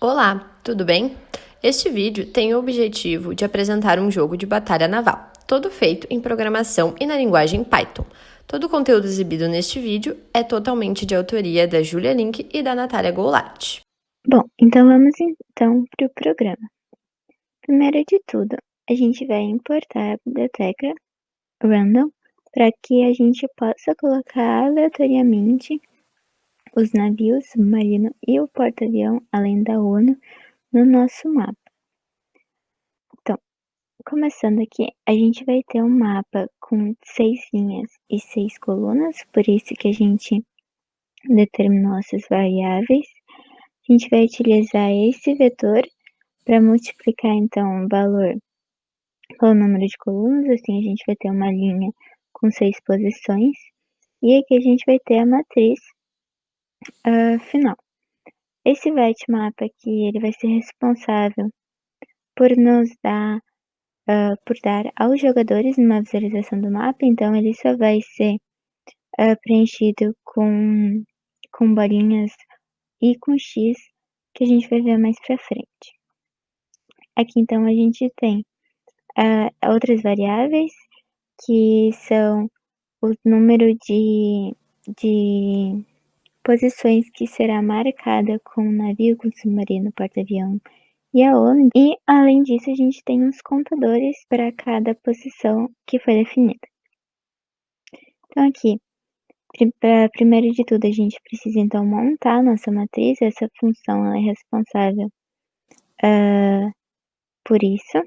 Olá, tudo bem? Este vídeo tem o objetivo de apresentar um jogo de batalha naval, todo feito em programação e na linguagem Python. Todo o conteúdo exibido neste vídeo é totalmente de autoria da Julia Link e da Natália Goulart. Bom, então vamos então para o programa. Primeiro de tudo, a gente vai importar a biblioteca random para que a gente possa colocar aleatoriamente os navios, submarino e o porta-avião, além da ONU, no nosso mapa. Então, começando aqui, a gente vai ter um mapa com 6 linhas e 6 colunas, por isso que a gente determinou essas variáveis. A gente vai utilizar esse vetor para multiplicar, então, o valor pelo número de colunas, assim a gente vai ter uma linha com 6 posições, e aqui a gente vai ter a matriz final. Esse vetmap aqui, ele vai ser responsável por nos dar, por dar aos jogadores uma visualização do mapa, então ele só vai ser preenchido com bolinhas e com X, que a gente vai ver mais pra frente. Aqui então a gente tem outras variáveis, que são o número de posições que será marcada com o navio, com o submarino, porta-avião e a ONU. E, além disso, a gente tem uns contadores para cada posição que foi definida. Então, aqui, primeiro de tudo, a gente precisa, então, montar a nossa matriz. Essa função ela é responsável por isso.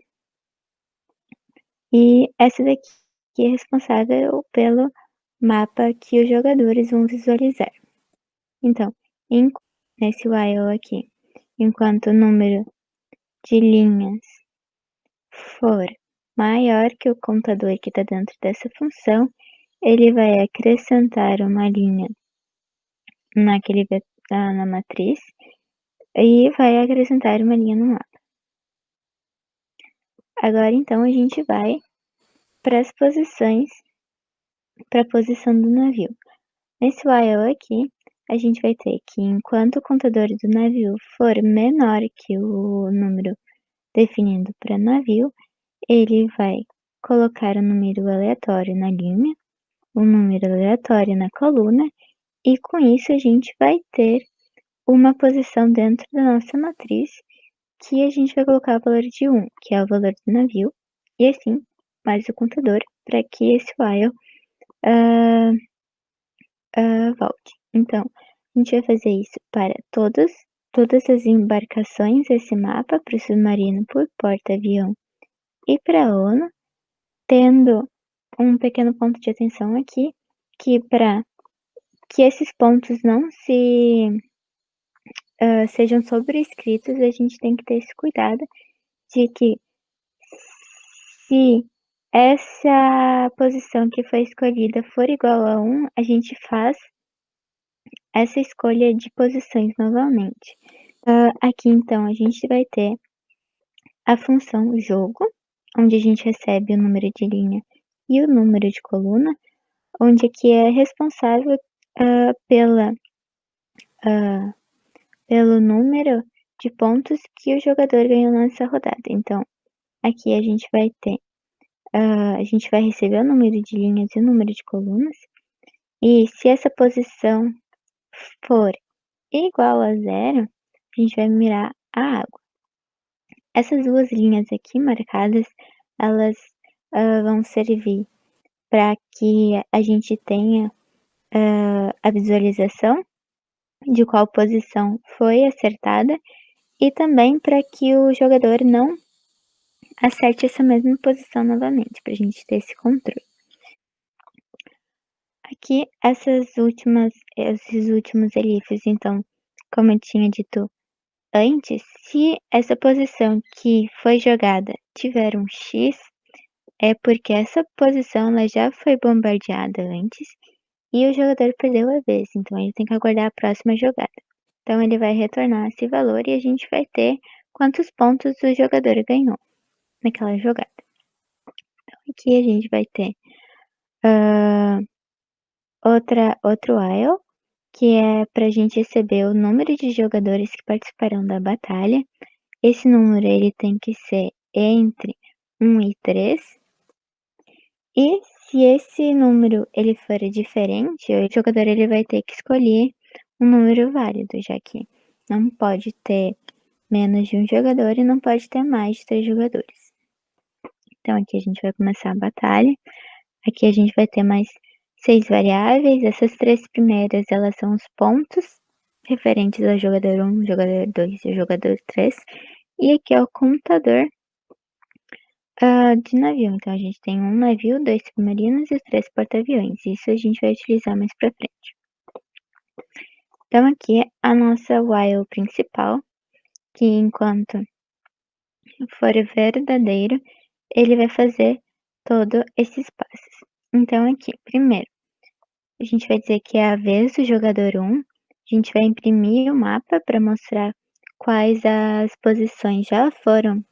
E essa daqui é responsável pelo mapa que os jogadores vão visualizar. Então, nesse while aqui, enquanto o número de linhas for maior que o contador que está dentro dessa função, ele vai acrescentar uma linha na matriz e vai acrescentar uma linha no mapa. Agora, então, a gente vai para as posições, para a posição do navio. Nesse while aqui, a gente vai ter que, enquanto o contador do navio for menor que o número definido para navio, ele vai colocar um número aleatório na linha, um número aleatório na coluna, e com isso a gente vai ter uma posição dentro da nossa matriz, que a gente vai colocar o valor de 1, que é o valor do navio, e assim mais o contador, para que esse while volte. Então, a gente vai fazer isso para todas as embarcações desse mapa, para o submarino, por porta-avião e para a ONU, tendo um pequeno ponto de atenção aqui, que para que esses pontos não sejam sobrescritos, a gente tem que ter esse cuidado de que, se essa posição que foi escolhida for igual a 1, a gente faz essa escolha de posições novamente. Aqui então a gente vai ter a função jogo, onde a gente recebe o número de linha e o número de coluna, onde aqui é responsável pelo número de pontos que o jogador ganhou nessa rodada. Então, aqui a gente vai ter, a gente vai receber o número de linhas e o número de colunas, e se essa posição for igual a 0, a gente vai mirar a água. Essas duas linhas aqui marcadas, elas vão servir para que a gente tenha a visualização de qual posição foi acertada, e também para que o jogador não acerte essa mesma posição novamente, para a gente ter esse controle. Aqui, esses últimos elifes, então, como eu tinha dito antes, se essa posição que foi jogada tiver um X, é porque essa posição ela já foi bombardeada antes e o jogador perdeu a vez, então ele tem que aguardar a próxima jogada. Então ele vai retornar esse valor e a gente vai ter quantos pontos o jogador ganhou naquela jogada. Então aqui a gente vai ter outro while, que é para a gente receber o número de jogadores que participarão da batalha. Esse número ele tem que ser entre 1 e 3. E se esse número ele for diferente, o jogador ele vai ter que escolher um número válido, já que não pode ter menos de um jogador e não pode ter mais de 3 jogadores. Então aqui a gente vai começar a batalha. Aqui a gente vai ter mais 6 variáveis. Essas 3 primeiras, elas são os pontos referentes ao jogador 1, jogador 2 e jogador 3. E aqui é o contador de navio. Então a gente tem um navio, 2 submarinos e 3 porta-aviões. Isso a gente vai utilizar mais pra frente. Então aqui é a nossa while principal, que enquanto for verdadeiro, ele vai fazer todos esses passos. Então aqui, primeiro, a gente vai dizer que é a vez do jogador 1. A gente vai imprimir o mapa para mostrar quais as posições já foram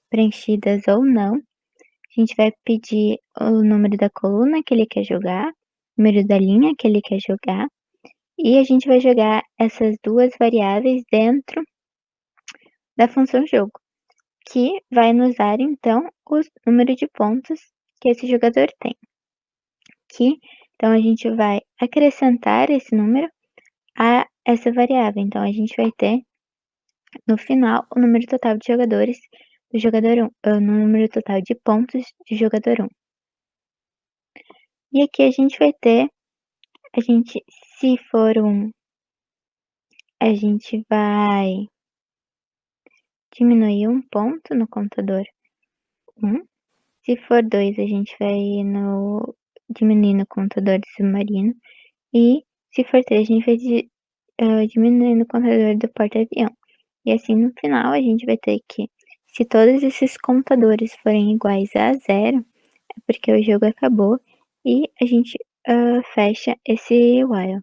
preenchidas ou não. A gente vai pedir o número da coluna que ele quer jogar, o número da linha que ele quer jogar, e a gente vai jogar essas duas variáveis dentro da função jogo, que vai nos dar então o número de pontos que esse jogador tem. Aqui, então a gente vai acrescentar esse número a essa variável. Então a gente vai ter no final o número total de jogadores do jogador 1, no número total de pontos de jogador 1. E aqui a gente vai ter, se for 1, a gente vai diminuir um ponto no contador 1. Se for 2, a gente vai diminuir no contador de submarino. E se for 3, a gente vai diminuir no contador do porta-avião. E assim, no final, a gente vai ter que, se todos esses contadores forem iguais a 0, é porque o jogo acabou e a gente fecha esse while.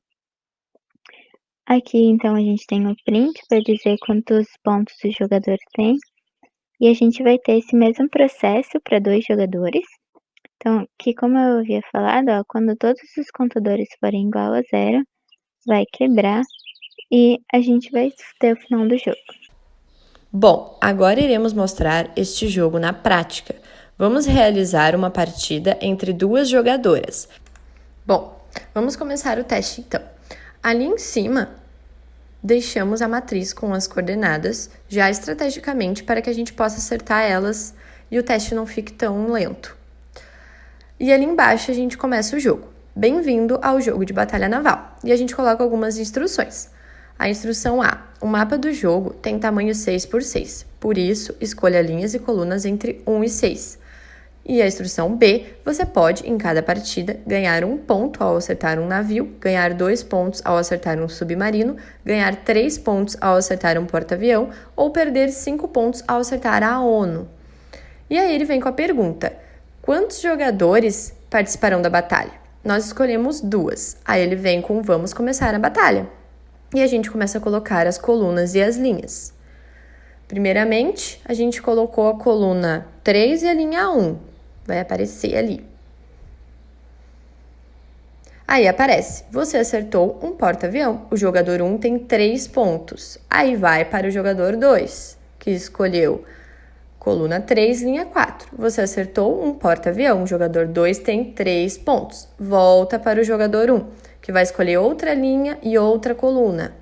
Aqui, então, a gente tem o print para dizer quantos pontos o jogador tem. E a gente vai ter esse mesmo processo para 2 jogadores. Então, aqui, como eu havia falado, quando todos os contadores forem igual a 0, vai quebrar e a gente vai ter o final do jogo. Bom, agora iremos mostrar este jogo na prática. Vamos realizar uma partida entre 2 jogadoras. Bom, vamos começar o teste então. Ali em cima, deixamos a matriz com as coordenadas, já estrategicamente, para que a gente possa acertar elas e o teste não fique tão lento. E ali embaixo a gente começa o jogo. Bem-vindo ao jogo de batalha naval. E a gente coloca algumas instruções. A instrução A. O mapa do jogo tem tamanho 6x6. Por isso, escolha linhas e colunas entre 1 e 6. E a instrução B. Você pode, em cada partida, ganhar 1 ponto ao acertar um navio, ganhar 2 pontos ao acertar um submarino, ganhar 3 pontos ao acertar um porta-avião ou perder 5 pontos ao acertar a ONU. E aí ele vem com a pergunta: quantos jogadores participarão da batalha? Nós escolhemos 2. Aí ele vem com vamos começar a batalha. E a gente começa a colocar as colunas e as linhas. Primeiramente, a gente colocou a coluna 3 e a linha 1. Vai aparecer ali. Aí aparece, você acertou um porta-avião. O jogador 1 tem 3 pontos. Aí vai para o jogador 2, que escolheu coluna 3, linha 4. Você acertou um porta-avião. O jogador 2 tem 3 pontos. Volta para o jogador 1, que vai escolher outra linha e outra coluna.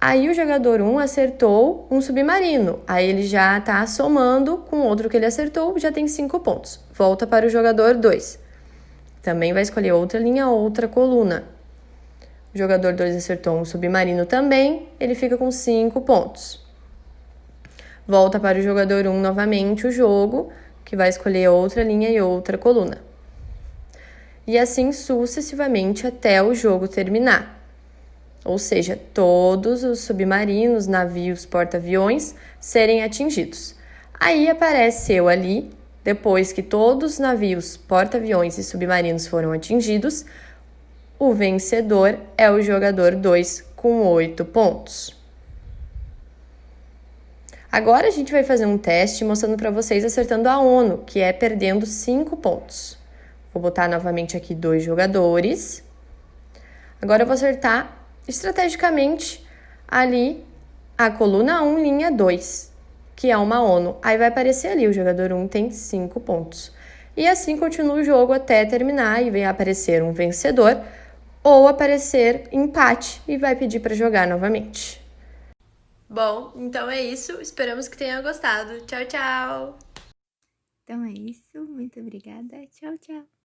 Aí o jogador 1 acertou um submarino. Aí ele já está somando com outro que ele acertou, já tem 5 pontos. Volta para o jogador 2. Também vai escolher outra linha, outra coluna. O jogador 2 acertou um submarino também, ele fica com 5 pontos. Volta para o jogador 1 novamente o jogo, que vai escolher outra linha e outra coluna. E assim sucessivamente até o jogo terminar. Ou seja, todos os submarinos, navios, porta-aviões serem atingidos. Aí apareceu ali, depois que todos os navios, porta-aviões e submarinos foram atingidos, o vencedor é o jogador 2 com 8 pontos. Agora a gente vai fazer um teste mostrando para vocês acertando a ONU, que é perdendo 5 pontos. Vou botar novamente aqui 2 jogadores. Agora eu vou acertar estrategicamente ali a coluna 1, linha 2, que é uma ONU. Aí vai aparecer ali, o jogador 1 tem 5 pontos. E assim continua o jogo até terminar e vem aparecer um vencedor ou aparecer empate e vai pedir para jogar novamente. Bom, então é isso. Esperamos que tenha gostado. Tchau, tchau! Então é isso. Muito obrigada. Tchau, tchau.